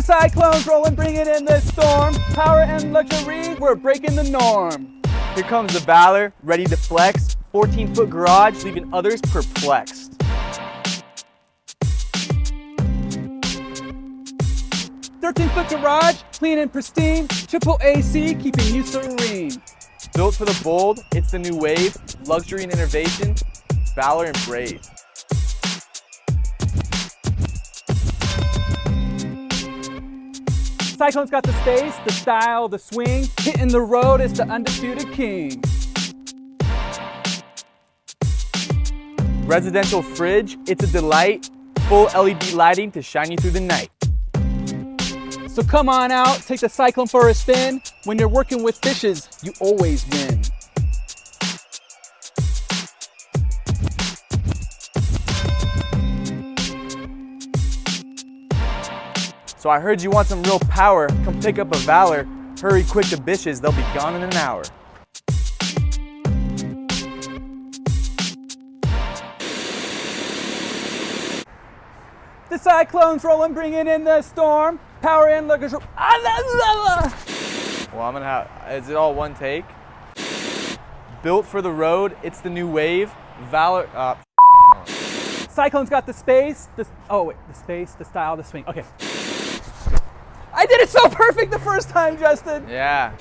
The cyclone's rolling, bringing in the storm. Power and luxury, we're breaking the norm. Here comes the Valor, ready to flex. 14-foot garage, leaving others perplexed. 13-foot garage, clean and pristine. Triple AC, keeping you serene. Built for the bold, it's the new wave. Luxury and innovation, Valor and brave. Cyclone's got the space, the style, the swing. Hitting the road is the undisputed king. Residential fridge, it's a delight. Full LED lighting to shine you through the night. So come on out, take the Cyclone for a spin. When you're working with fishes, you always win. So I heard you want some real power. Come pick up a Valor. Hurry quick to bitches, they'll be gone in an hour. The cyclone's rolling, bringing in the storm. Power and luggage. Well, I'm gonna have, is it all one take? Built for the road, it's the new wave. Valor, Cyclone's got the space, the space, the style, the swing. Okay. I did it so perfect the first time, Justin. Yeah.